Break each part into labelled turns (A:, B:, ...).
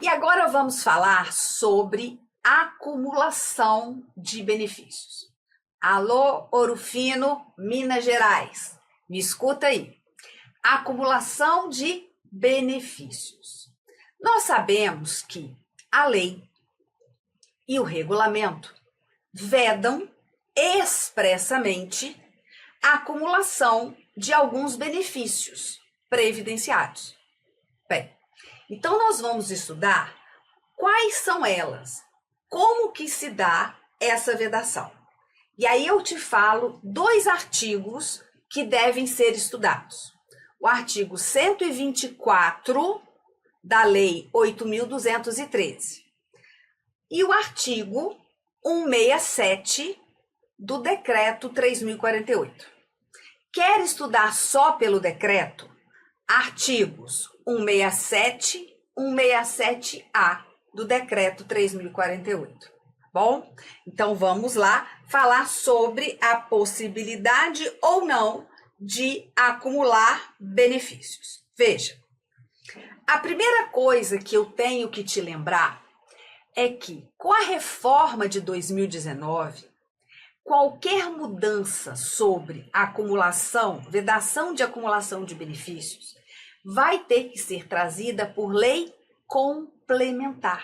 A: E agora vamos falar sobre acumulação de benefícios. Alô, Ouro Fino, Minas Gerais, me escuta aí. Acumulação de benefícios. Nós sabemos que a lei e o regulamento vedam expressamente a acumulação de alguns benefícios previdenciários. Bem, então nós vamos estudar quais são elas, como que se dá essa vedação. E aí eu te falo dois artigos que devem ser estudados. O artigo 124 da Lei 8.213 e o artigo 167 do Decreto 3.048. Quer estudar só pelo decreto? Artigos 167, 167A do Decreto 3.048. Bom, então vamos lá falar sobre a possibilidade ou não de acumular benefícios. Veja, a primeira coisa que eu tenho que te lembrar é que com a reforma de 2019, qualquer mudança sobre acumulação, vedação de acumulação de benefícios, vai ter que ser trazida por lei complementar.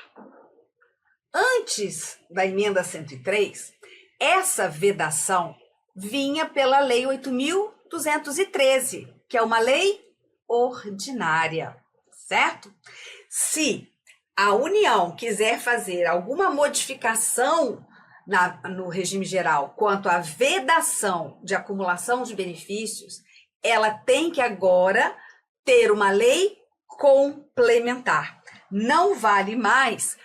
A: Antes da emenda 103, essa vedação vinha pela Lei 8.213, que é uma lei ordinária, certo? Se a União quiser fazer alguma modificação no regime geral quanto à vedação de acumulação de benefícios, ela tem que agora ter uma lei complementar. Não vale mais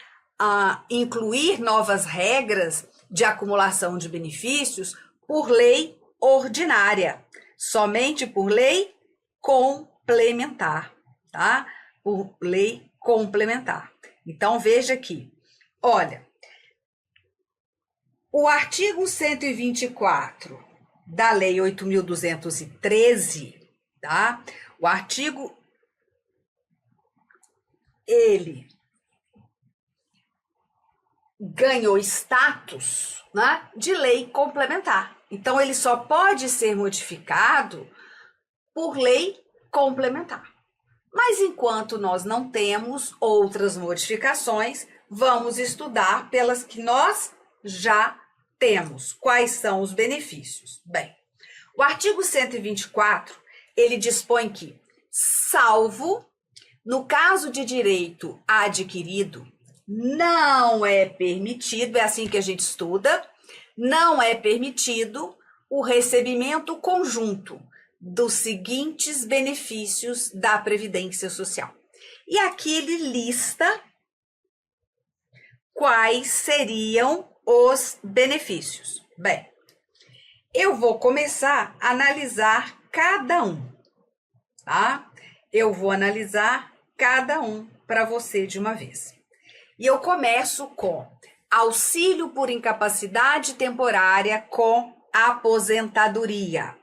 A: incluir novas regras de acumulação de benefícios por lei ordinária, somente por lei complementar, tá? Por lei complementar. Então, veja aqui, olha, o artigo 124 da Lei 8.213, tá? O artigo, ele ganhou status, né, de lei complementar. Então, ele só pode ser modificado por lei complementar. Mas enquanto nós não temos outras modificações, vamos estudar pelas que nós já temos. Quais são os benefícios? Bem, o artigo 124, ele dispõe que, salvo no caso de direito adquirido, não é permitido, é assim que a gente estuda, não é permitido o recebimento conjunto dos seguintes benefícios da Previdência Social. E aqui ele lista quais seriam os benefícios. Bem, eu vou começar a analisar cada um, tá? Eu vou analisar cada um para você de uma vez. E eu começo com auxílio por incapacidade temporária com aposentadoria.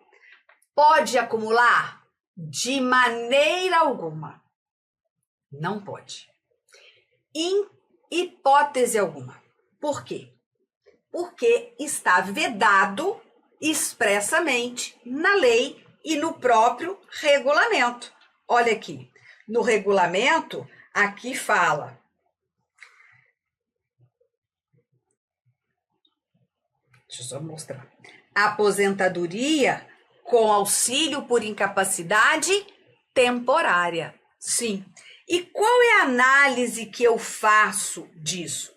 A: Pode acumular? De maneira alguma. Não pode. Em hipótese alguma. Por quê? Porque está vedado expressamente na lei e no próprio regulamento. Olha aqui, no regulamento, aqui fala. Deixa eu só mostrar. Aposentadoria com auxílio por incapacidade temporária. Sim. E qual é a análise que eu faço disso?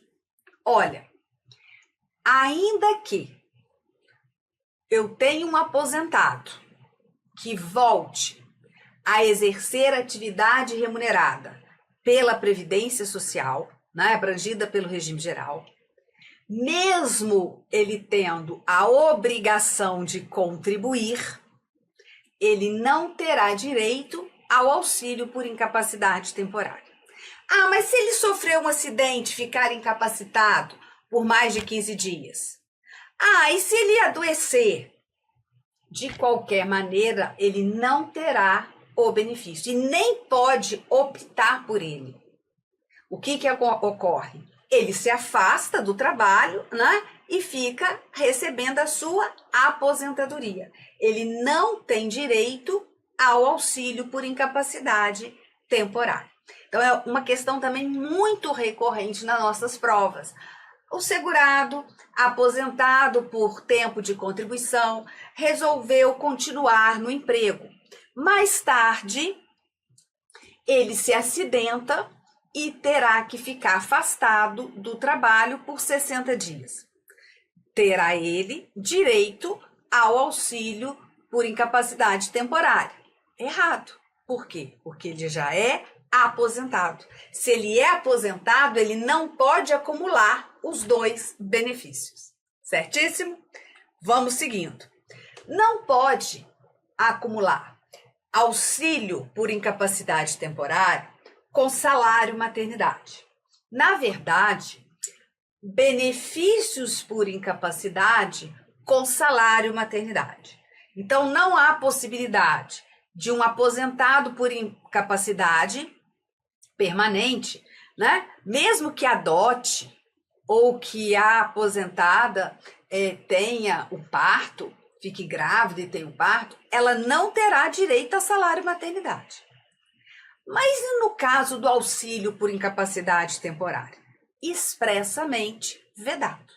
A: Olha, ainda que eu tenha um aposentado que volte a exercer atividade remunerada pela Previdência Social, né, abrangida pelo regime geral, mesmo ele tendo a obrigação de contribuir, ele não terá direito ao auxílio por incapacidade temporária. Ah, mas se ele sofreu um acidente, ficar incapacitado por mais de 15 dias? Ah, e se ele adoecer? De qualquer maneira, ele não terá o benefício e nem pode optar por ele. o que ocorre? Ele se afasta do trabalho, né? E fica recebendo a sua aposentadoria. Ele não tem direito ao auxílio por incapacidade temporária. Então, é uma questão também muito recorrente nas nossas provas. O segurado, aposentado por tempo de contribuição, resolveu continuar no emprego. Mais tarde, ele se acidenta e terá que ficar afastado do trabalho por 60 dias. Terá ele direito ao auxílio por incapacidade temporária. Errado. Por quê? Porque ele já é aposentado. Se ele é aposentado, ele não pode acumular os dois benefícios. Certíssimo? Vamos seguindo. Não pode acumular auxílio por incapacidade temporária com salário maternidade. Na verdade, benefícios por incapacidade com salário maternidade. Então, não há possibilidade de um aposentado por incapacidade permanente, né? Mesmo que adote ou que a aposentada tenha o parto, fique grávida e tenha o parto, ela não terá direito a salário maternidade. Mas e no caso do auxílio por incapacidade temporária? Expressamente vedado.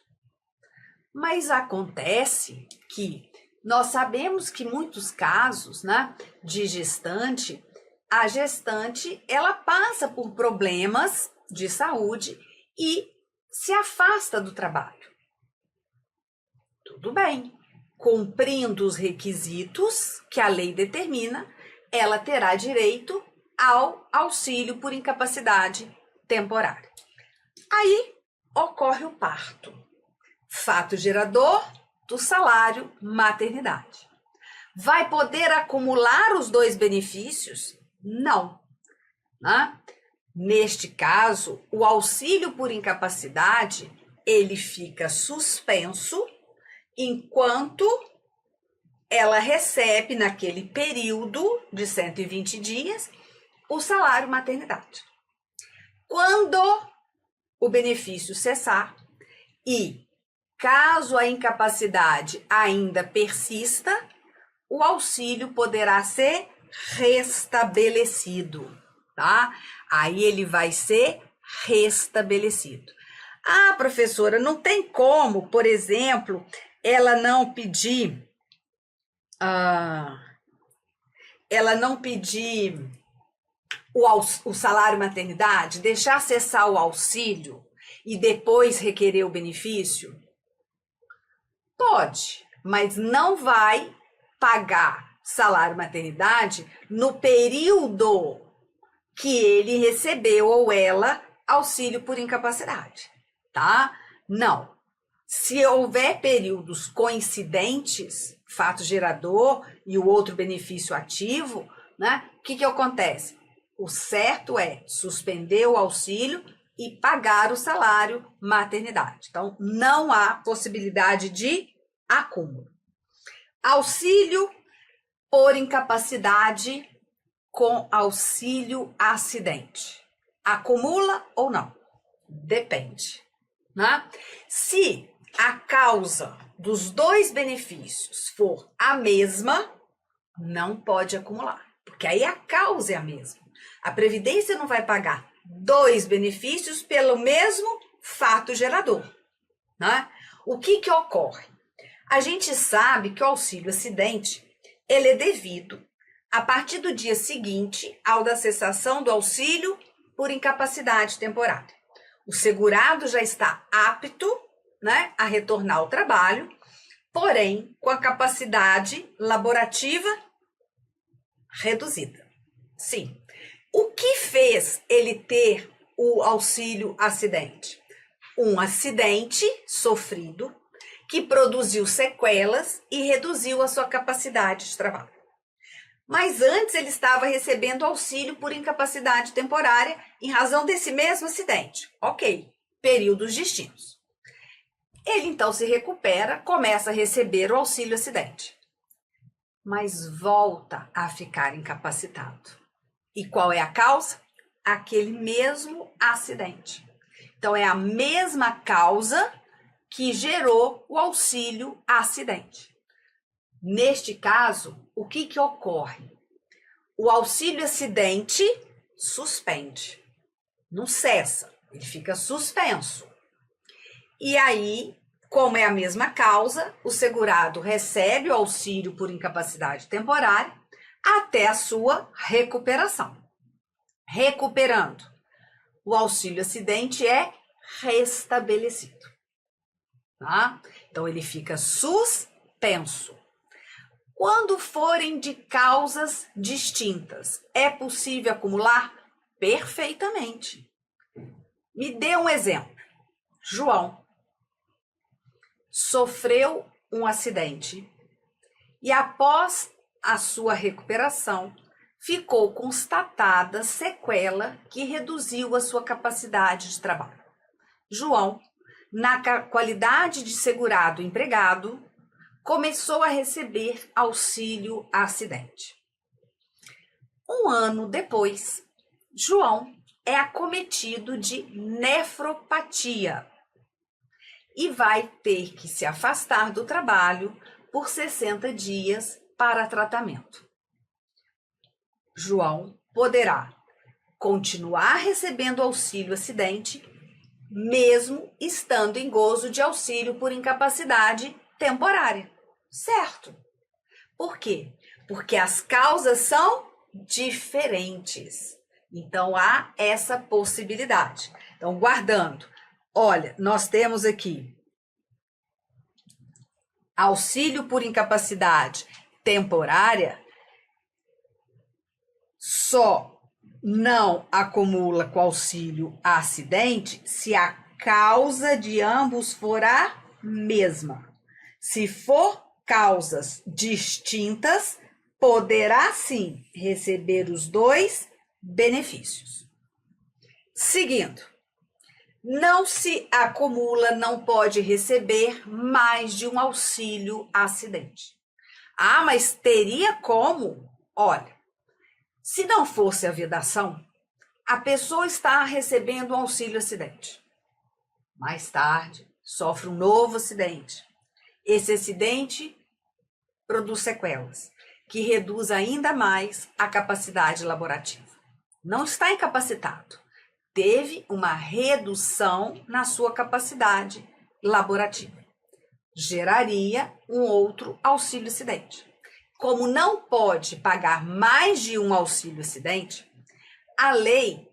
A: Mas acontece que nós sabemos que muitos casos, né, de gestante, a gestante ela passa por problemas de saúde e se afasta do trabalho. Tudo bem. Cumprindo os requisitos que a lei determina, ela terá direito ao auxílio por incapacidade temporária. Aí ocorre o parto, fato gerador do salário maternidade. Vai poder acumular os dois benefícios? Não. Né? Neste caso, o auxílio por incapacidade, ele fica suspenso enquanto ela recebe, naquele período de 120 dias, o salário maternidade. Quando o benefício cessar e, caso a incapacidade ainda persista, o auxílio poderá ser restabelecido, tá? Aí ele vai ser restabelecido. Ah, professora, não tem como, por exemplo, ela não pedir o salário maternidade, deixar cessar o auxílio e depois requerer o benefício? Pode, mas não vai pagar salário maternidade no período que ele recebeu ou ela auxílio por incapacidade, tá? Não. Se houver períodos coincidentes, fato gerador e o outro benefício ativo, né? O que acontece? O certo é suspender o auxílio e pagar o salário maternidade. Então, não há possibilidade de acúmulo. Auxílio por incapacidade com auxílio acidente. Acumula ou não? Depende. Né? Se a causa dos dois benefícios for a mesma, não pode acumular, porque aí a causa é a mesma. A Previdência não vai pagar dois benefícios pelo mesmo fato gerador. Né? O que ocorre? A gente sabe que o auxílio acidente, ele é devido a partir do dia seguinte ao da cessação do auxílio por incapacidade temporária. O segurado já está apto, né, a retornar ao trabalho, porém com a capacidade laborativa reduzida. Sim. O que fez ele ter o auxílio acidente? Um acidente sofrido que produziu sequelas e reduziu a sua capacidade de trabalho. Mas antes ele estava recebendo auxílio por incapacidade temporária em razão desse mesmo acidente. Ok, períodos distintos. Ele então se recupera, começa a receber o auxílio acidente, mas volta a ficar incapacitado. E qual é a causa? aquele mesmo acidente. Então, é a mesma causa que gerou o auxílio acidente. Neste caso, o que ocorre? O auxílio acidente suspende, não cessa, ele fica suspenso. E aí, como é a mesma causa, o segurado recebe o auxílio por incapacidade temporária até a sua recuperação. Recuperando, o auxílio acidente é restabelecido. Tá? Então, ele fica suspenso. Quando forem de causas distintas, é possível acumular? Perfeitamente. Me dê um exemplo. João sofreu um acidente e, após a sua recuperação, ficou constatada sequela que reduziu a sua capacidade de trabalho. João, na qualidade de segurado empregado, começou a receber auxílio acidente. Um ano depois, João é acometido de nefropatia e vai ter que se afastar do trabalho por 60 dias para tratamento. João poderá continuar recebendo auxílio acidente, mesmo estando em gozo de auxílio por incapacidade temporária. Certo? Por quê? Porque as causas são diferentes. Então, há essa possibilidade. Então, guardando. Olha, nós temos aqui auxílio por incapacidade temporária, só não acumula com auxílio acidente se a causa de ambos for a mesma. Se for causas distintas, poderá sim receber os dois benefícios. Seguindo, não se acumula, não pode receber mais de um auxílio acidente. Ah, mas teria como? Olha, se não fosse a vedação, a pessoa está recebendo um auxílio acidente. Mais tarde, sofre um novo acidente. Esse acidente produz sequelas, que reduz ainda mais a capacidade laborativa. Não está incapacitado, teve uma redução na sua capacidade laborativa. Geraria um outro auxílio acidente. Como não pode pagar mais de um auxílio acidente, a lei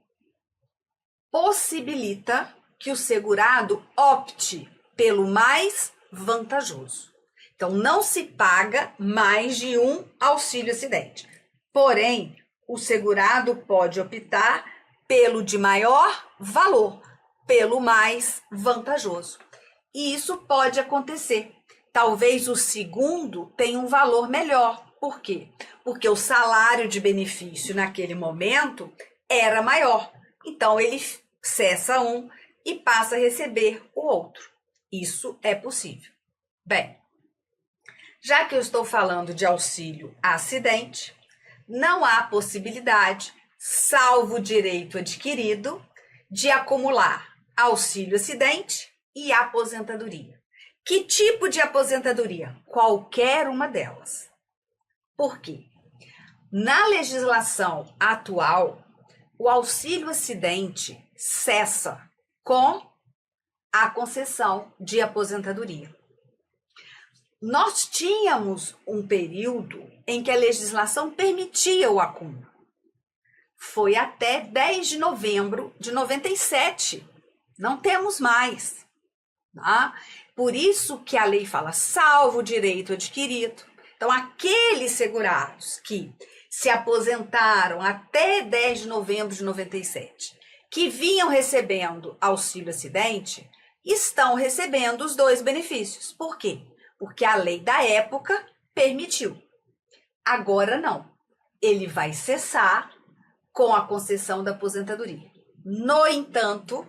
A: possibilita que o segurado opte pelo mais vantajoso. Então, não se paga mais de um auxílio acidente. Porém, o segurado pode optar pelo de maior valor, pelo mais vantajoso. E isso pode acontecer. Talvez o segundo tenha um valor melhor. Por quê? Porque o salário de benefício naquele momento era maior. Então, ele cessa um e passa a receber o outro. Isso é possível. Bem, já que eu estou falando de auxílio acidente, não há possibilidade, salvo o direito adquirido, de acumular auxílio acidente e aposentadoria. Que tipo de aposentadoria? Qualquer uma delas. Por quê? Na legislação atual, o auxílio acidente cessa com a concessão de aposentadoria. Nós tínhamos um período em que a legislação permitia o acúmulo. Foi até 10 de novembro de 97. Não temos mais. Tá? Por isso que a lei fala, salvo o direito adquirido. Então, aqueles segurados que se aposentaram até 10 de novembro de 97, que vinham recebendo auxílio acidente, estão recebendo os dois benefícios. Por quê? Porque a lei da época permitiu. Agora não. Ele vai cessar com a concessão da aposentadoria. No entanto,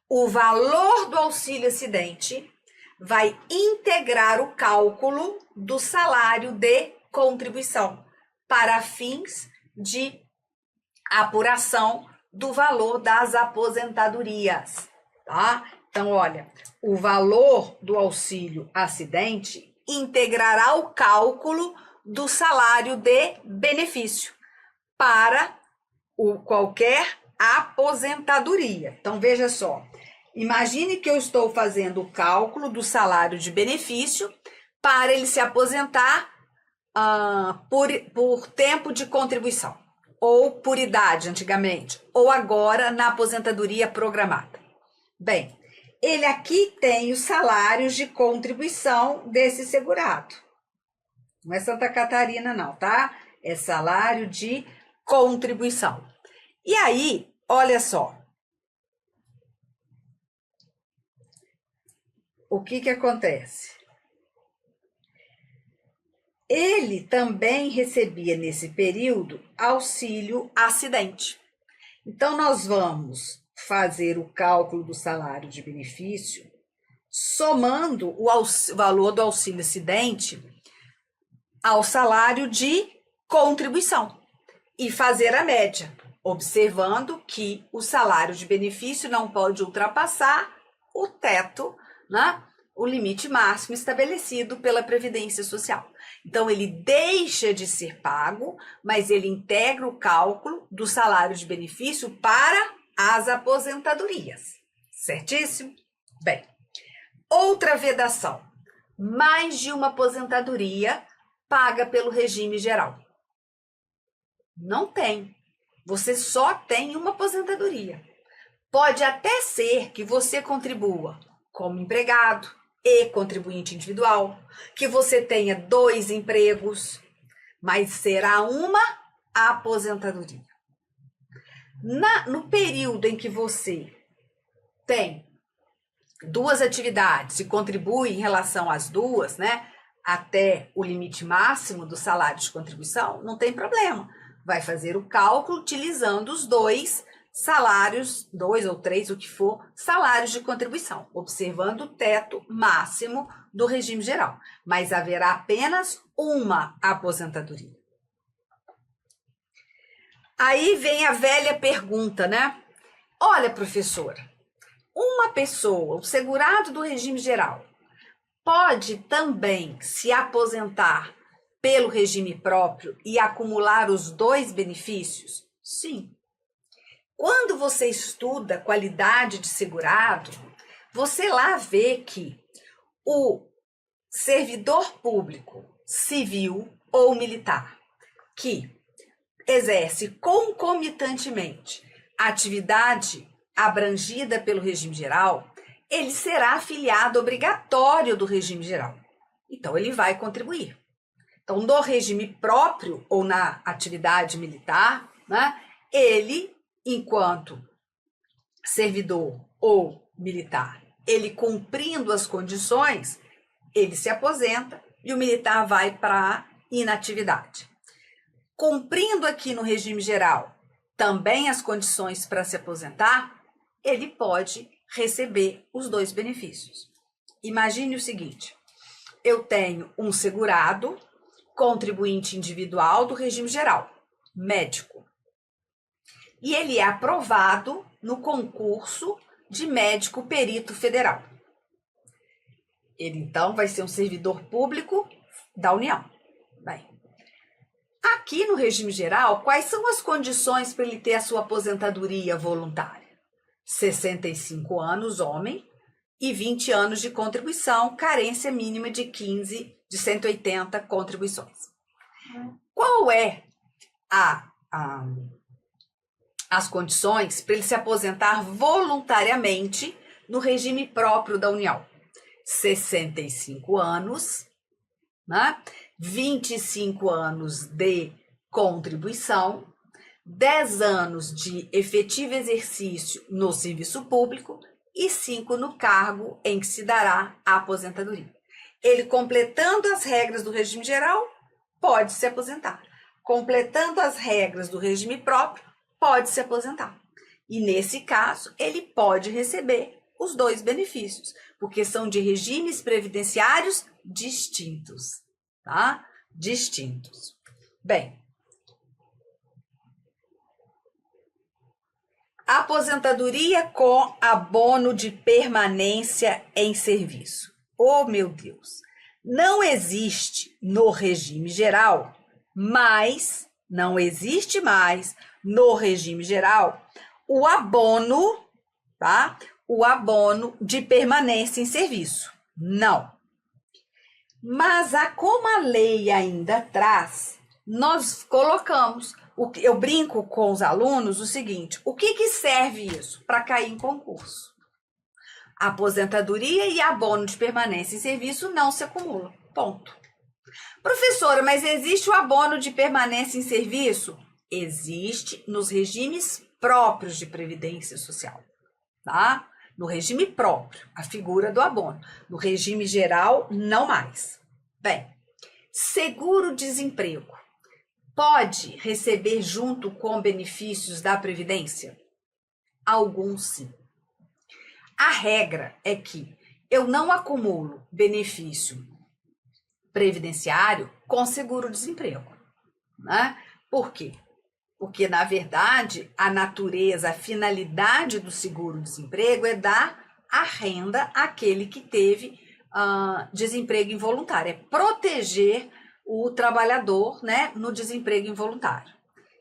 A: o valor do auxílio acidente vai integrar o cálculo do salário de contribuição para fins de apuração do valor das aposentadorias, tá? Então, olha, o valor do auxílio acidente integrará o cálculo do salário de benefício para qualquer aposentadoria. Então, veja só, imagine que eu estou fazendo o cálculo do salário de benefício para ele se aposentar por tempo de contribuição, ou por idade antigamente, ou agora na aposentadoria programada. Bem, ele aqui tem os salários de contribuição desse segurado. Não é Santa Catarina não, tá? É salário de contribuição. E aí, olha só. O que acontece? Ele também recebia nesse período auxílio acidente. Então, nós vamos fazer o cálculo do salário de benefício somando o valor do auxílio acidente ao salário de contribuição e fazer a média, observando que o salário de benefício não pode ultrapassar o teto, né? O limite máximo estabelecido pela Previdência Social. Então, ele deixa de ser pago, mas ele integra o cálculo do salário de benefício para as aposentadorias. Certíssimo? Bem, outra vedação. Mais de uma aposentadoria paga pelo regime geral. Não tem. Você só tem uma aposentadoria. Pode até ser que você contribua como empregado e contribuinte individual, que você tenha 2 empregos, mas será uma aposentadoria. No período em que você tem 2 atividades e contribui em relação às 2, né, até o limite máximo do salário de contribuição, não tem problema. Vai fazer o cálculo utilizando os 2 salários, 2 ou 3, o que for, salários de contribuição, observando o teto máximo do regime geral. Mas haverá apenas uma aposentadoria. Aí vem a velha pergunta, né? Olha, professora, uma pessoa, o segurado do regime geral, pode também se aposentar pelo regime próprio e acumular os 2 benefícios? Sim. Quando você estuda qualidade de segurado, você lá vê que o servidor público, civil ou militar, que exerce concomitantemente a atividade abrangida pelo regime geral, ele será afiliado obrigatório do regime geral. Então, ele vai contribuir. Então, no regime próprio ou na atividade militar, né, ele, enquanto servidor ou militar, ele cumprindo as condições, ele se aposenta e o militar vai para a inatividade. Cumprindo aqui no regime geral também as condições para se aposentar, ele pode receber os 2 benefícios. Imagine o seguinte, eu tenho um segurado, contribuinte individual do regime geral, médico, e ele é aprovado no concurso de médico perito federal. Ele, então, vai ser um servidor público da União. Bem, aqui no regime geral, quais são as condições para ele ter a sua aposentadoria voluntária? 65 anos, homem, e 20 anos de contribuição, carência mínima de 180 contribuições. Qual é as condições para ele se aposentar voluntariamente no regime próprio da União? 65 anos, né? 25 anos de contribuição, 10 anos de efetivo exercício no serviço público e 5 no cargo em que se dará a aposentadoria. Ele, completando as regras do regime geral, pode se aposentar. Completando as regras do regime próprio, pode se aposentar. E, nesse caso, ele pode receber os 2 benefícios, porque são de regimes previdenciários distintos, tá? Distintos. Bem, Aposentadoria com abono de permanência em serviço. Oh, meu Deus! Não existe no regime geral, mas não existe mais no regime geral o abono, tá? O abono de permanência em serviço. Não. Mas como a lei ainda traz, nós colocamos, eu brinco com os alunos o seguinte, o que serve isso? Para cair em concurso. Aposentadoria e abono de permanência em serviço não se acumulam. Ponto. Professora, mas existe o abono de permanência em serviço? Existe nos regimes próprios de previdência social, tá? No regime próprio, a figura do abono. No regime geral, não mais. Bem, seguro-desemprego pode receber junto com benefícios da Previdência? Alguns sim. A regra é que eu não acumulo benefício previdenciário com seguro-desemprego, né? Por quê? Porque, na verdade, a natureza, a finalidade do seguro-desemprego é dar a renda àquele que teve desemprego involuntário, é proteger o trabalhador, né, no desemprego involuntário.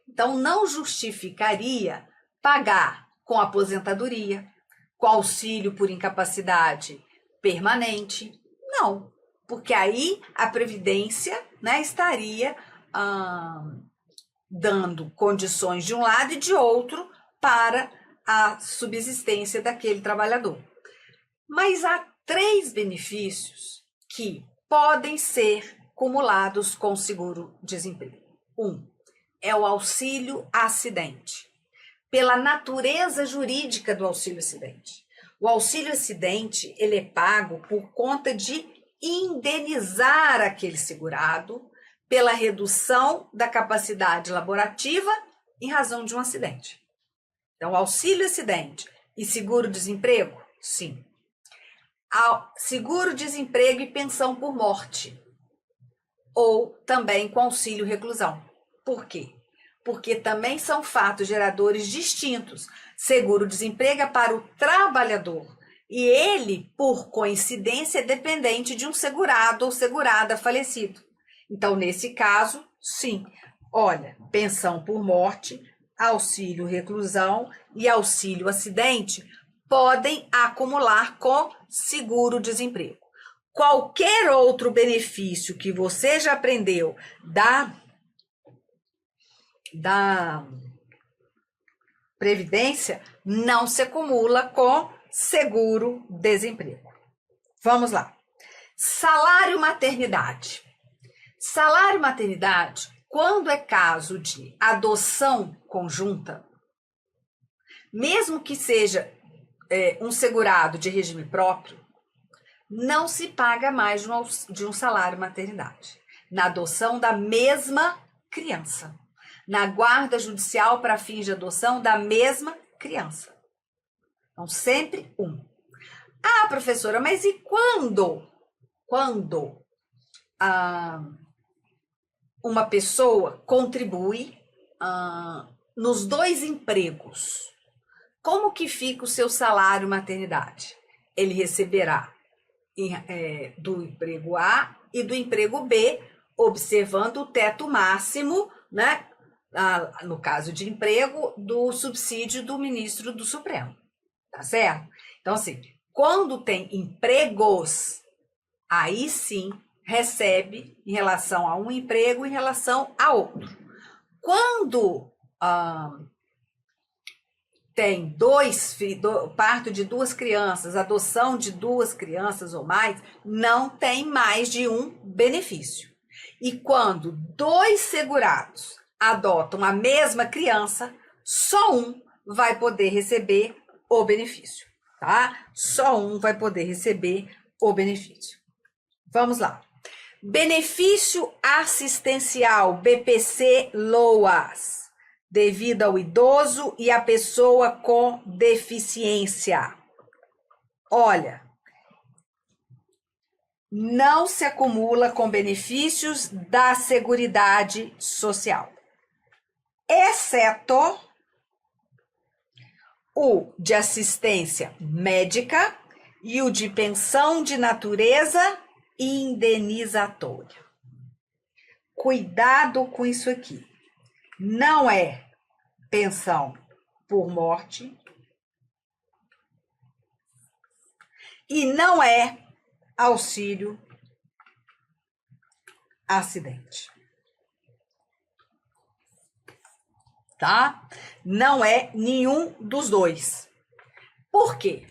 A: Então, não justificaria pagar com aposentadoria, com auxílio por incapacidade permanente, não, porque aí a Previdência, né, estaria dando condições de um lado e de outro para a subsistência daquele trabalhador. Mas há 3 benefícios que podem ser cumulados com seguro-desemprego. 1 é o auxílio acidente, pela natureza jurídica do auxílio acidente. O auxílio acidente, ele é pago por conta de indenizar aquele segurado pela redução da capacidade laborativa em razão de um acidente. Então, auxílio acidente e seguro-desemprego? Sim. Seguro-desemprego e pensão por morte, ou também com auxílio reclusão. Por quê? Porque também são fatos geradores distintos. Seguro-desemprego é para o trabalhador e ele, por coincidência, é dependente de um segurado ou segurada falecido. Então, nesse caso, sim. Olha, pensão por morte, auxílio reclusão e auxílio acidente podem acumular com seguro-desemprego. Qualquer outro benefício que você já aprendeu da Previdência não se acumula com seguro-desemprego. Vamos lá. Salário maternidade. Salário maternidade, quando é caso de adoção conjunta, mesmo que seja um segurado de regime próprio, não se paga mais de um salário maternidade. Na adoção da mesma criança. Na guarda judicial para fins de adoção da mesma criança. Então, sempre um. Ah, professora, mas e quando uma pessoa contribui nos 2 empregos? Como que fica o seu salário maternidade? Ele receberá do emprego A e do emprego B, observando o teto máximo, né? No caso de emprego, do subsídio do ministro do Supremo, tá certo? Então, assim, quando tem empregos, aí sim recebe em relação a um emprego, em relação a outro. Quando tem parto de 2 crianças, adoção de 2 crianças ou mais, não tem mais de um benefício. E quando 2 segurados adotam a mesma criança, só um vai poder receber o benefício, tá? Só um vai poder receber o benefício. Vamos lá. Benefício assistencial, BPC-LOAS, devido ao idoso e à pessoa com deficiência. Olha, não se acumula com benefícios da Seguridade Social, exceto o de assistência médica e o de pensão de natureza indenizatória. Cuidado com isso aqui. Não é pensão por morte e não é auxílio acidente. Tá? Não é nenhum dos dois. Por quê?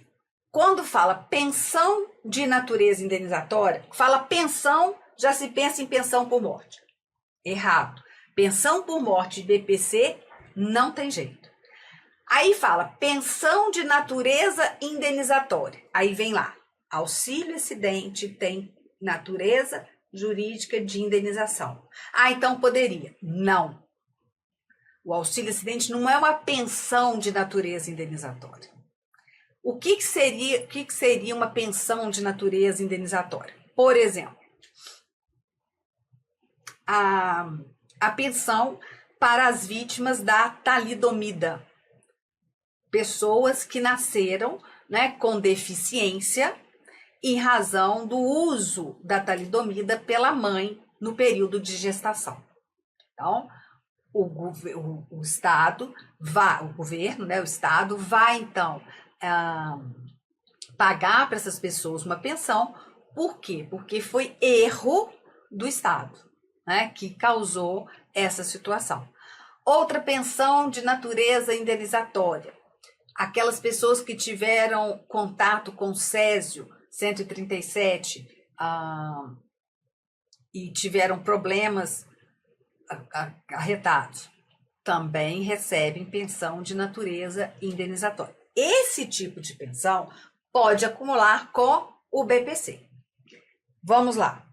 A: Quando fala pensão de natureza indenizatória, fala pensão, já se pensa em pensão por morte. Errado. Pensão por morte e BPC não tem jeito. Aí fala pensão de natureza indenizatória. Aí vem lá, auxílio acidente tem natureza jurídica de indenização. Ah, então poderia. Não. O auxílio acidente não é uma pensão de natureza indenizatória. O que seria uma pensão de natureza indenizatória? Por exemplo, a pensão para as vítimas da talidomida. Pessoas que nasceram, né, com deficiência em razão do uso da talidomida pela mãe no período de gestação. Então, o Estado vai, o governo, né, o Estado vai então pagar para essas pessoas uma pensão. Por quê? Porque foi erro do Estado, né, que causou essa situação. Outra pensão de natureza indenizatória. Aquelas pessoas que tiveram contato com o Césio 137 e tiveram problemas acarretados, também recebem pensão de natureza indenizatória. Esse tipo de pensão pode acumular com o BPC. Vamos lá.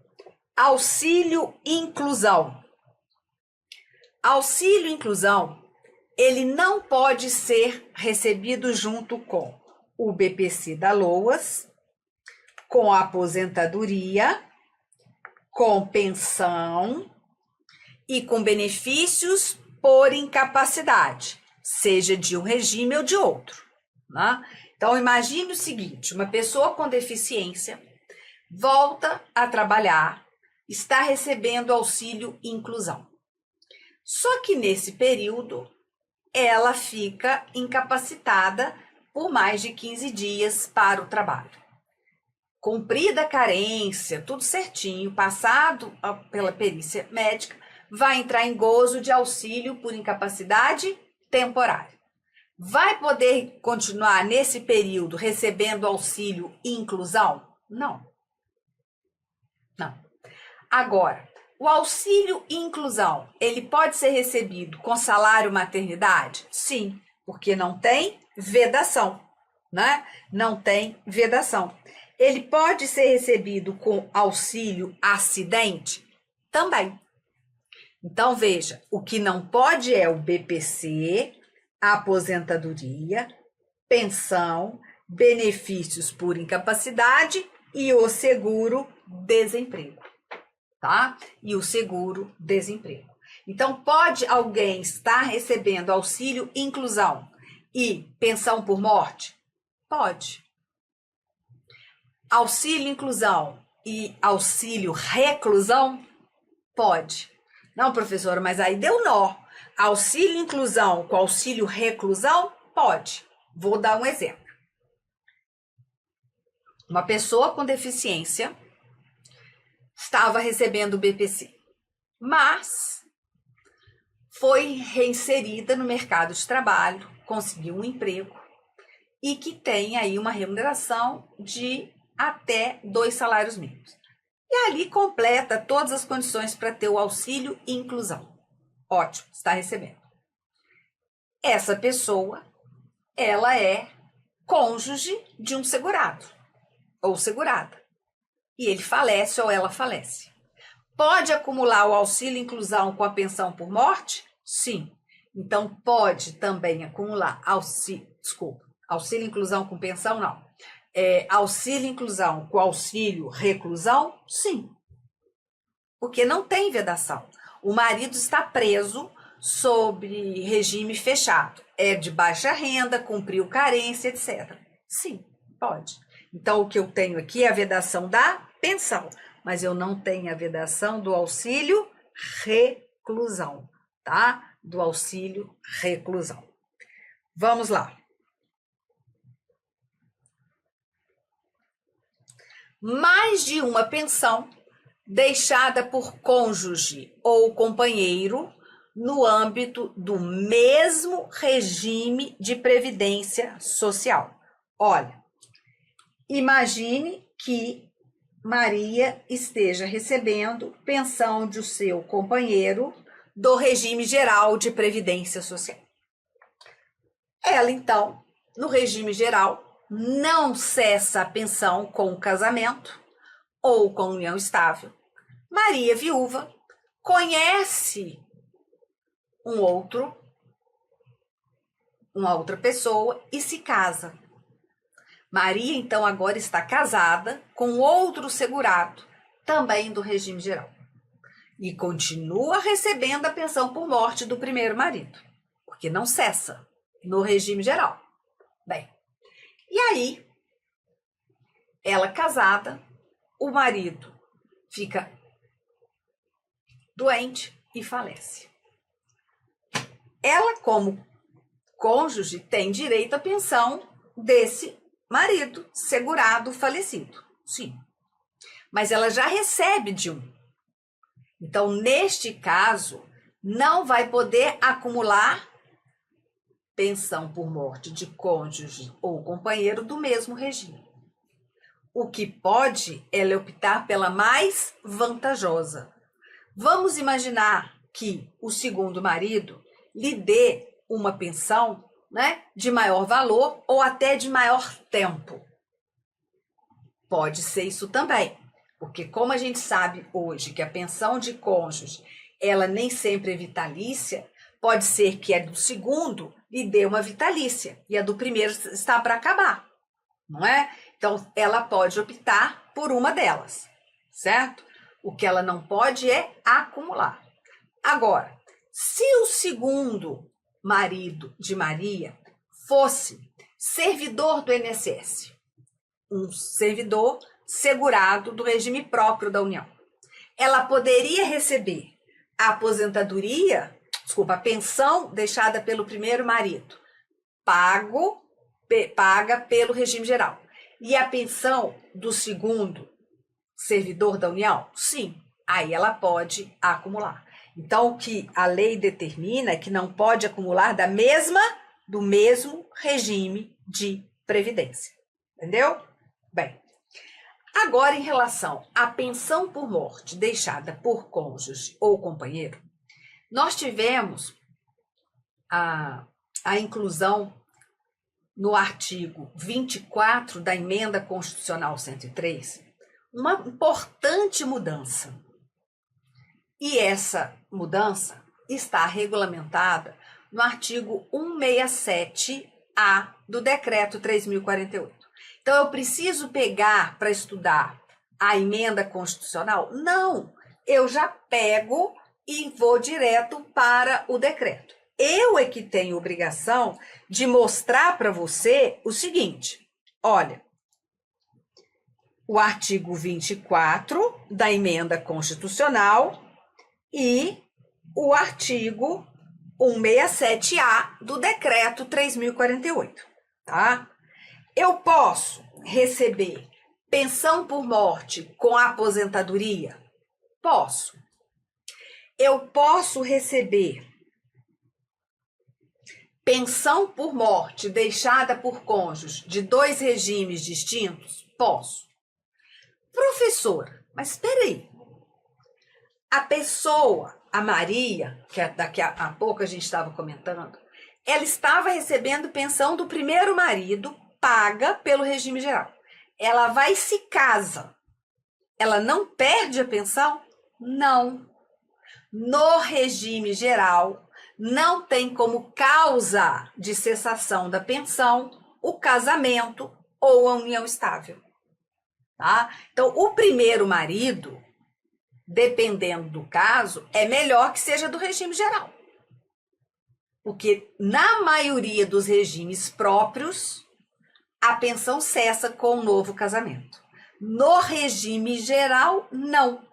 A: Auxílio inclusão. Auxílio inclusão, ele não pode ser recebido junto com o BPC da LOAS, com a aposentadoria, com pensão e com benefícios por incapacidade, seja de um regime ou de outro, né? Então, imagine o seguinte, uma pessoa com deficiência volta a trabalhar, está recebendo auxílio inclusão. Só que nesse período, ela fica incapacitada por mais de 15 dias para o trabalho. Cumprida a carência, tudo certinho, passado pela perícia médica, vai entrar em gozo de auxílio por incapacidade temporária. Vai poder continuar nesse período recebendo auxílio inclusão? Não. Não. Agora, o auxílio inclusão, ele pode ser recebido com salário maternidade? Sim, porque não tem vedação, né? Não tem vedação. Ele pode ser recebido com auxílio acidente? Também. Então, veja, o que não pode é o BPC, a aposentadoria, pensão, benefícios por incapacidade e o seguro-desemprego, tá? E o seguro-desemprego. Então, pode alguém estar recebendo auxílio inclusão e pensão por morte? Pode. Auxílio inclusão e auxílio reclusão? Pode. Não, professora, mas aí deu nó. Auxílio inclusão com auxílio reclusão? Pode. Vou dar um exemplo. Uma pessoa com deficiência estava recebendo o BPC, mas foi reinserida no mercado de trabalho, conseguiu um emprego e que tem aí uma remuneração de até 2 salários mínimos. E ali completa todas as condições para ter o auxílio inclusão. Ótimo, está recebendo. Essa pessoa, ela é cônjuge de um segurado ou segurada. E ele falece ou ela falece. Pode acumular o auxílio inclusão com a pensão por morte? Sim. Então, pode também acumular auxílio inclusão com pensão? Não. Auxílio inclusão com auxílio reclusão? Sim. Porque não tem vedação. O marido está preso sobre regime fechado. É de baixa renda, cumpriu carência, etc. Sim, pode. Então, o que eu tenho aqui é a vedação da pensão, mas eu não tenho a vedação do auxílio reclusão, tá? Do auxílio reclusão. Vamos lá. Mais de uma pensão deixada por cônjuge ou companheiro no âmbito do mesmo regime de previdência social. Olha, imagine que Maria esteja recebendo pensão de seu companheiro do regime geral de previdência social. Ela, então, no regime geral, não cessa a pensão com o casamento ou com união estável. Maria, viúva, conhece uma outra pessoa e se casa. Maria, então, agora está casada com outro segurado, também do regime geral. E continua recebendo a pensão por morte do primeiro marido, porque não cessa no regime geral. Bem, e aí, ela casada, o marido fica doente e falece. Ela, como cônjuge, tem direito à pensão desse marido segurado falecido. Sim. Mas ela já recebe de um. Então, neste caso, não vai poder acumular pensão por morte de cônjuge ou companheiro do mesmo regime. O que pode ela optar pela mais vantajosa. Vamos imaginar que o segundo marido lhe dê uma pensão, né, de maior valor ou até de maior tempo. Pode ser isso também, porque como a gente sabe hoje que a pensão de cônjuge, ela nem sempre é vitalícia, pode ser que a do segundo lhe dê uma vitalícia e a do primeiro está para acabar, não é? Então, ela pode optar por uma delas, certo? O que ela não pode é acumular. Agora, se o segundo marido de Maria fosse servidor do INSS, um servidor segurado do regime próprio da União, ela poderia receber a a pensão deixada pelo primeiro marido, paga pelo regime geral. E a pensão do segundo servidor da União? Sim, aí ela pode acumular. Então, o que a lei determina é que não pode acumular do mesmo regime de previdência. Entendeu? Bem, agora em relação à pensão por morte deixada por cônjuge ou companheiro, nós tivemos a inclusão no artigo 24 da Emenda Constitucional 103, uma importante mudança. E essa mudança está regulamentada no artigo 167-A do Decreto 3.048. Então, eu preciso pegar para estudar a emenda constitucional? Não, eu já pego e vou direto para o decreto. Eu é que tenho obrigação de mostrar para você o seguinte, olha, o artigo 24 da emenda constitucional e o artigo 167-A do decreto 3.048, tá? Eu posso receber pensão por morte com aposentadoria? Posso. Eu posso receber pensão por morte deixada por cônjuge de dois regimes distintos? Posso. Professora, mas espera aí. A pessoa, a Maria, que daqui a pouco a gente estava comentando, ela estava recebendo pensão do primeiro marido, paga pelo regime geral. Ela vai e se casa. Ela não perde a pensão? Não. No regime geral, não tem como causa de cessação da pensão o casamento ou a união estável. Tá? Então, o primeiro marido, dependendo do caso, é melhor que seja do regime geral. Porque na maioria dos regimes próprios, a pensão cessa com o novo casamento. No regime geral, não.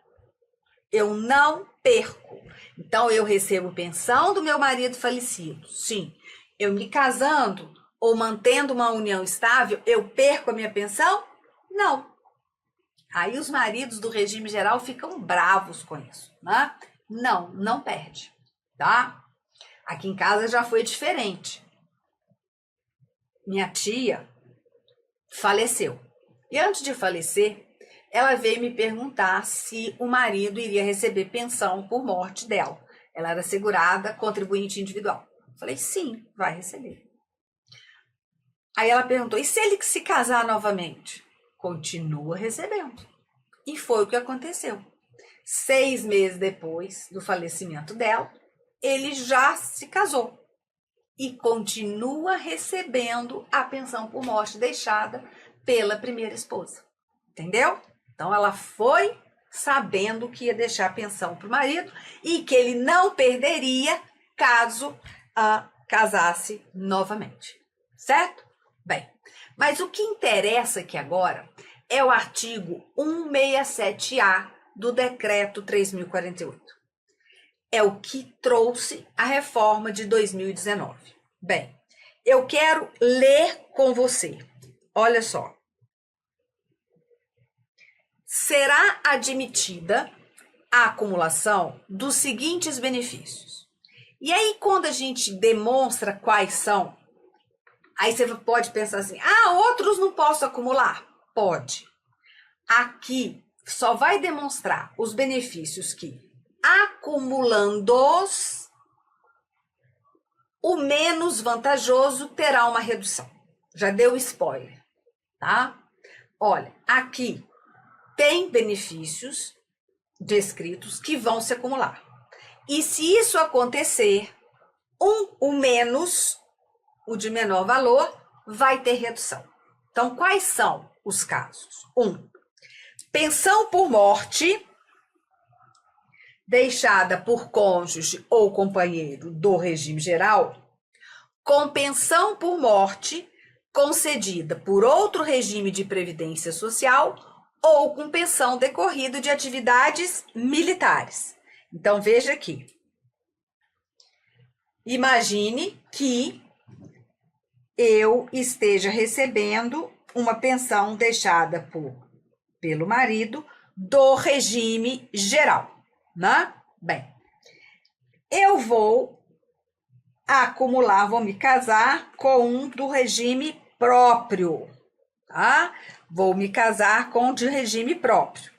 A: Eu não perco. Então, eu recebo pensão do meu marido falecido. Sim. Eu me casando ou mantendo uma união estável, eu perco a minha pensão? Não. Aí os maridos do regime geral ficam bravos com isso, né? Não, não perde, tá? Aqui em casa já foi diferente. Minha tia faleceu. E antes de falecer, ela veio me perguntar se o marido iria receber pensão por morte dela. Ela era segurada, contribuinte individual. Falei, sim, vai receber. Aí ela perguntou, e se ele se casar novamente? Continua recebendo. E foi o que aconteceu. 6 meses depois do falecimento dela, ele já se casou. E continua recebendo a pensão por morte deixada pela primeira esposa. Entendeu? Então ela foi sabendo que ia deixar a pensão para o marido e que ele não perderia caso casasse novamente. Certo? Bem, mas o que interessa aqui agora é o artigo 167A do Decreto 3.048. É o que trouxe a reforma de 2019. Bem, eu quero ler com você. Olha só. Será admitida a acumulação dos seguintes benefícios. E aí, quando a gente demonstra quais são, aí você pode pensar assim, outros não posso acumular? Pode. Aqui só vai demonstrar os benefícios que, acumulando-os, o menos vantajoso terá uma redução. Já deu spoiler, tá? Olha, aqui tem benefícios descritos que vão se acumular. E se isso acontecer, o menos, o de menor valor, vai ter redução. Então, quais são os casos? 1. Pensão por morte deixada por cônjuge ou companheiro do regime geral, com pensão por morte concedida por outro regime de previdência social ou com pensão decorrida de atividades militares. Então, veja aqui. Imagine que eu esteja recebendo uma pensão deixada pelo marido do regime geral, né? Bem, eu vou acumular, vou me casar com um do regime próprio, tá? Vou me casar com um de regime próprio.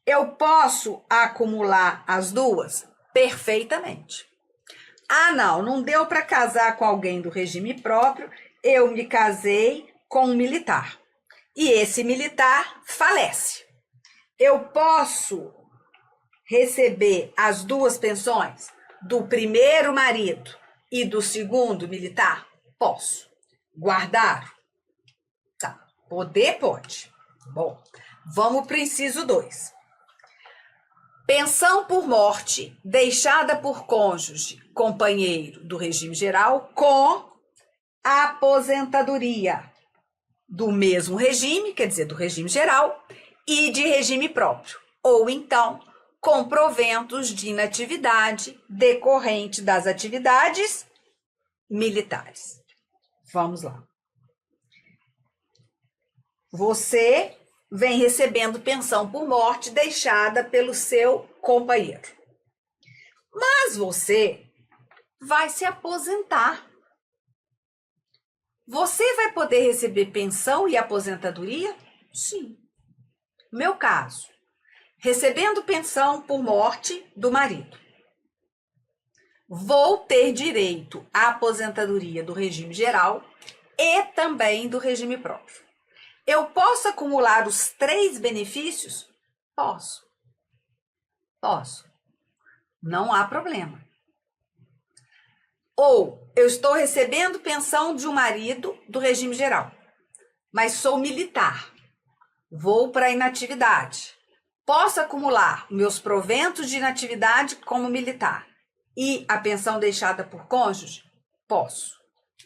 A: Eu posso acumular as duas? Perfeitamente. Não deu para casar com alguém do regime próprio, eu me casei com um militar. E esse militar falece. Eu posso receber as duas pensões do primeiro marido e do segundo militar? Posso. Guardar? Tá. Poder pode. Bom, vamos para o inciso 2. Pensão por morte deixada por cônjuge, companheiro do regime geral, com aposentadoria do mesmo regime, quer dizer, do regime geral, e de regime próprio. Ou então, com proventos de inatividade decorrente das atividades militares. Vamos lá. Você vem recebendo pensão por morte deixada pelo seu companheiro. Mas você vai se aposentar. Você vai poder receber pensão e aposentadoria? Sim. Meu caso, recebendo pensão por morte do marido. Vou ter direito à aposentadoria do regime geral e também do regime próprio. Eu posso acumular os 3 benefícios? Posso. Posso. Não há problema. Ou eu estou recebendo pensão de um marido do regime geral, mas sou militar. Vou para a inatividade. Posso acumular meus proventos de inatividade como militar e a pensão deixada por cônjuge? Posso.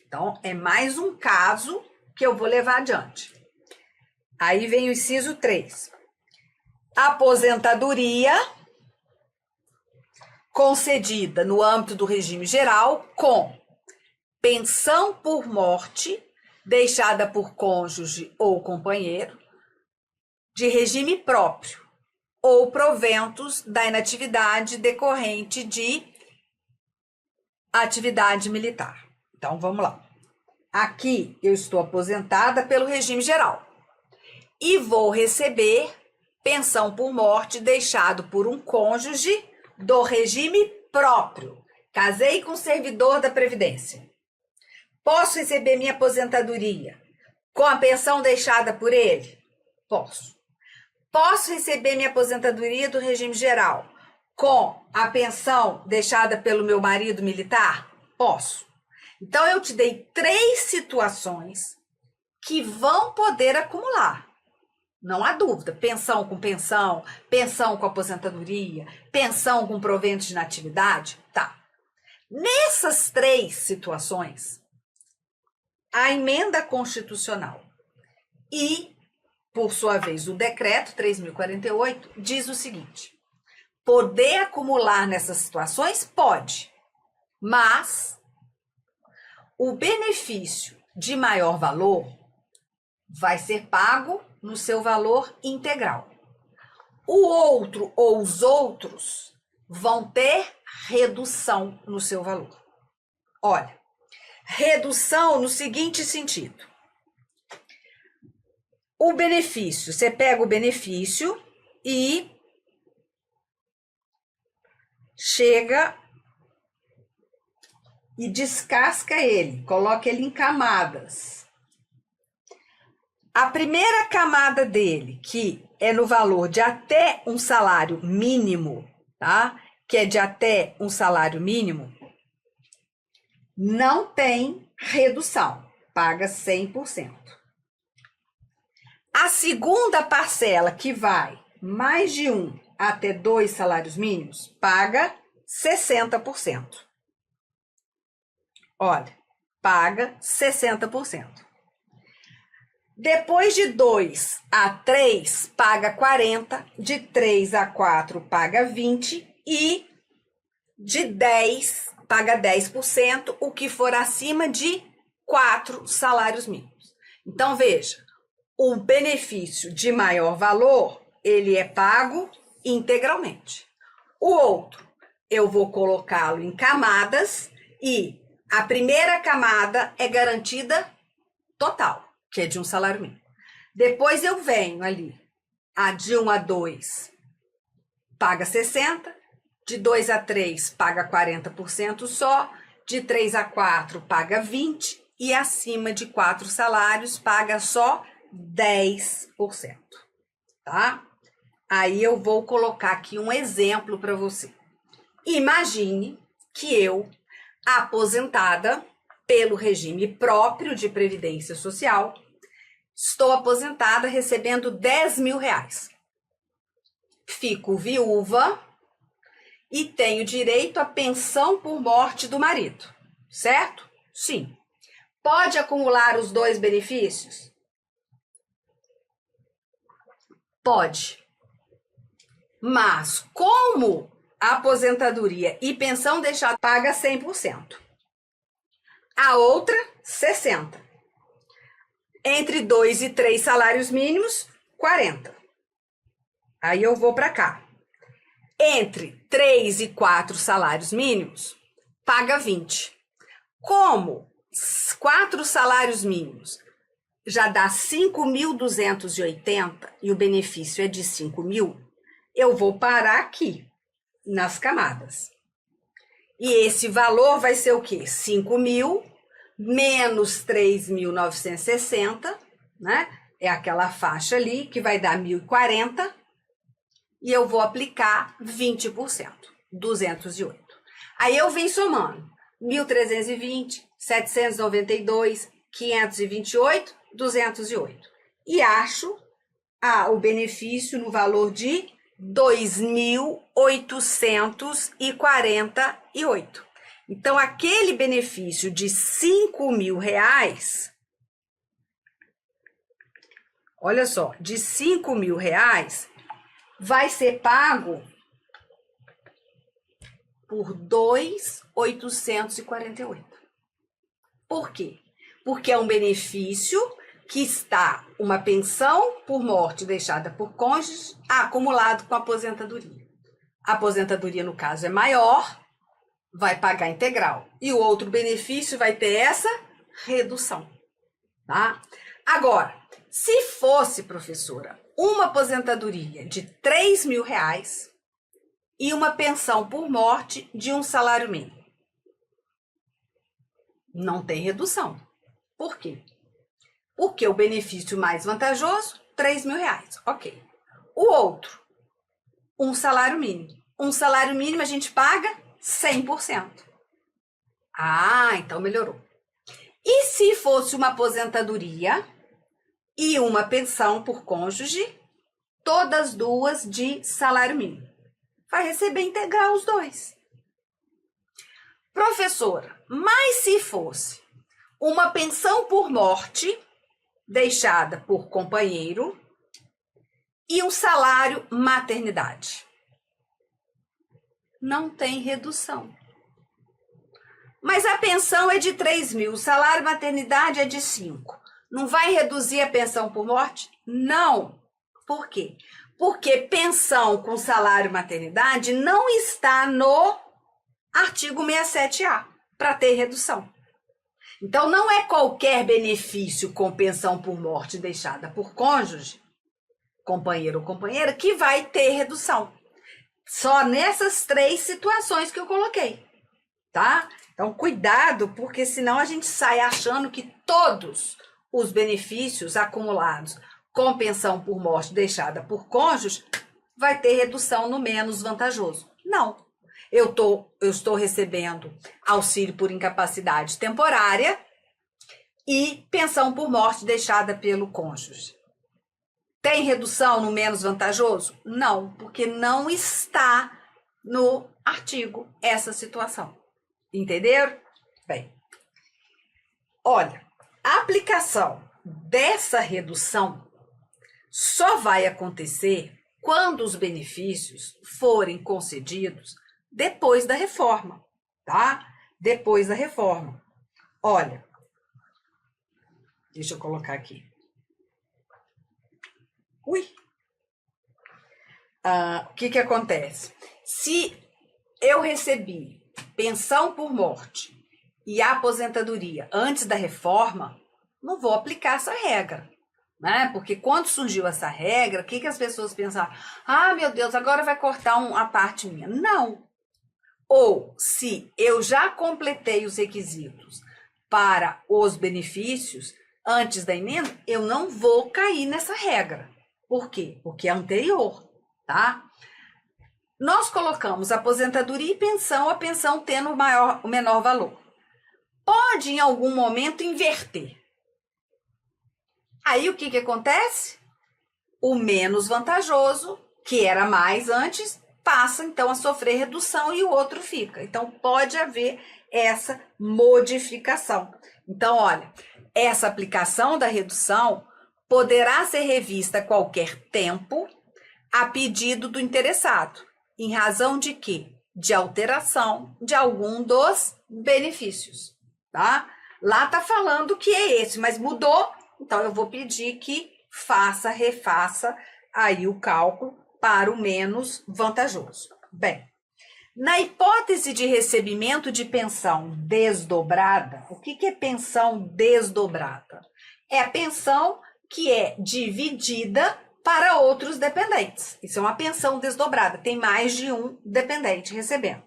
A: Então, é mais um caso que eu vou levar adiante. Aí vem o inciso 3. Aposentadoria concedida no âmbito do regime geral com pensão por morte deixada por cônjuge ou companheiro, de regime próprio, ou proventos da inatividade decorrente de atividade militar. Então, vamos lá. Aqui eu estou aposentada pelo regime geral e vou receber pensão por morte deixado por um cônjuge do regime próprio. Casei com servidor da Previdência. Posso receber minha aposentadoria com a pensão deixada por ele? Posso. Posso receber minha aposentadoria do regime geral com a pensão deixada pelo meu marido militar? Posso. Então, eu te dei 3 situações que vão poder acumular. Não há dúvida. Pensão com aposentadoria, pensão com provento de inatividade. Tá. Nessas 3 situações, a emenda constitucional e, por sua vez, o decreto 3.048 diz o seguinte: poder acumular nessas situações? Pode, mas o benefício de maior valor vai ser pago no seu valor integral. O outro ou os outros vão ter redução no seu valor. Olha, redução no seguinte sentido. O benefício, você pega o benefício e chega e descasca ele, coloca ele em camadas. A primeira camada dele, que é no valor de até um salário mínimo, tá? Que é de até um salário mínimo, não tem redução, paga 100%. A segunda parcela, que vai mais de 1 até 2 salários mínimos, paga 60%. Olha, paga 60%. Depois de 2 a 3, paga 40%, de 3 a 4, paga 20% e de 10, paga 10%, o que for acima de 4 salários mínimos. Então, veja, o benefício de maior valor, ele é pago integralmente. O outro, eu vou colocá-lo em camadas e a primeira camada é garantida total, que é de um salário mínimo. Depois eu venho ali, a de 1 a 2 paga 60%, de 2 a 3 paga 40% só, de 3 a 4 paga 20% e acima de 4 salários paga só 10%, tá? Aí eu vou colocar aqui um exemplo para você. Imagine que eu, aposentada pelo regime próprio de Previdência Social, estou aposentada recebendo R$10.000. Fico viúva e tenho direito à pensão por morte do marido, certo? Sim. Pode acumular os 2 benefícios? Pode. Mas como a aposentadoria e pensão deixada paga 100%, a outra 60%. Entre 2 e 3 salários mínimos, 40%. Aí eu vou para cá. Entre 3 e 4 salários mínimos, paga 20%. Como 4 salários mínimos já dá 5.280 e o benefício é de 5.000, eu vou parar aqui, nas camadas. E esse valor vai ser o quê? 5.000 menos 3.960, né? É aquela faixa ali que vai dar 1.040 e eu vou aplicar 20%, 208. Aí eu venho somando 1.320, 792, 528, 208 e acho o benefício no valor de R$ 2.848. Então, aquele benefício de R$ 5.000, olha só, de R$ 5.000 vai ser pago por 2.848. Por quê? Porque é um benefício que está uma pensão por morte deixada por cônjuge acumulado com a aposentadoria. A aposentadoria, no caso, é maior, vai pagar integral. E o outro benefício vai ter essa redução, tá? Agora, se fosse, professora, uma aposentadoria de R$ 3.000 e uma pensão por morte de um salário mínimo, não tem redução. Por quê? Porque o benefício mais vantajoso, R$ 3.000, ok. O outro, um salário mínimo. Um salário mínimo a gente paga 100%. Ah, então melhorou. E se fosse uma aposentadoria e uma pensão por cônjuge, todas duas de salário mínimo? Vai receber integral os dois. Professora, mas se fosse uma pensão por morte deixada por companheiro e um salário maternidade? Não tem redução. Mas a pensão é de 3.000, o salário maternidade é de 5. Não vai reduzir a pensão por morte? Não. Por quê? Porque pensão com salário maternidade não está no artigo 67A para ter redução. Então, não é qualquer benefício com pensão por morte deixada por cônjuge, companheiro ou companheira, que vai ter redução. Só nessas 3 situações que eu coloquei, tá? Então, cuidado, porque senão a gente sai achando que todos os benefícios acumulados com pensão por morte deixada por cônjuge vai ter redução no menos vantajoso. Não. Eu estou recebendo auxílio por incapacidade temporária e pensão por morte deixada pelo cônjuge. Tem redução no menos vantajoso? Não, porque não está no artigo essa situação. Entenderam? Bem, olha, a aplicação dessa redução só vai acontecer quando os benefícios forem concedidos depois da reforma, tá? Depois da reforma. Olha, deixa eu colocar aqui. O que acontece? Se eu recebi pensão por morte e aposentadoria antes da reforma, não vou aplicar essa regra, né? Porque quando surgiu essa regra, o que as pessoas pensaram? Ah, meu Deus, agora vai cortar a parte minha. Não. Ou, se eu já completei os requisitos para os benefícios antes da emenda, eu não vou cair nessa regra. Por quê? Porque é anterior, tá? Nós colocamos aposentadoria e pensão, a pensão tendo o menor valor. Pode, em algum momento, inverter. Aí, o que acontece? O menos vantajoso, que era mais antes, passa, então, a sofrer redução e o outro fica. Então, pode haver essa modificação. Então, olha, essa aplicação da redução poderá ser revista a qualquer tempo a pedido do interessado, em razão de quê? De alteração de algum dos benefícios, tá? Lá tá falando que é esse, mas mudou, então eu vou pedir que refaça aí o cálculo para o menos vantajoso. Bem, na hipótese de recebimento de pensão desdobrada, o que é pensão desdobrada? É a pensão que é dividida para outros dependentes. Isso é uma pensão desdobrada, tem mais de um dependente recebendo.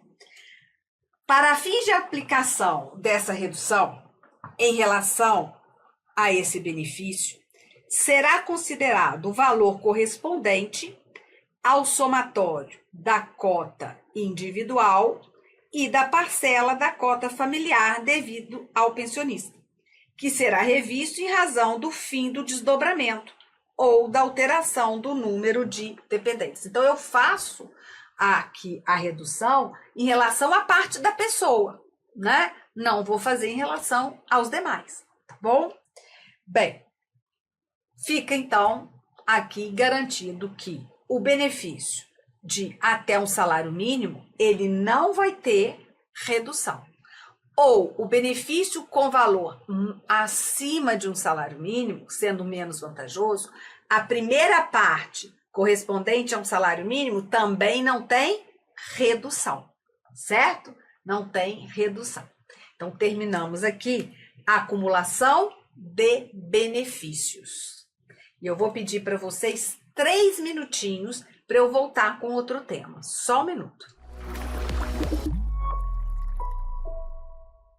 A: Para fins de aplicação dessa redução, em relação a esse benefício, será considerado o valor correspondente ao somatório da cota individual e da parcela da cota familiar devido ao pensionista, que será revisto em razão do fim do desdobramento ou da alteração do número de dependentes. Então, eu faço aqui a redução em relação à parte da pessoa, né? Não vou fazer em relação aos demais, tá bom? Bem, fica então aqui garantido que o benefício de até um salário mínimo, ele não vai ter redução. Ou o benefício com valor acima de um salário mínimo, sendo menos vantajoso, a primeira parte correspondente a um salário mínimo também não tem redução, certo? Não tem redução. Então, terminamos aqui a acumulação de benefícios. E eu vou pedir para vocês 3 minutinhos para eu voltar com outro tema. Só um minuto.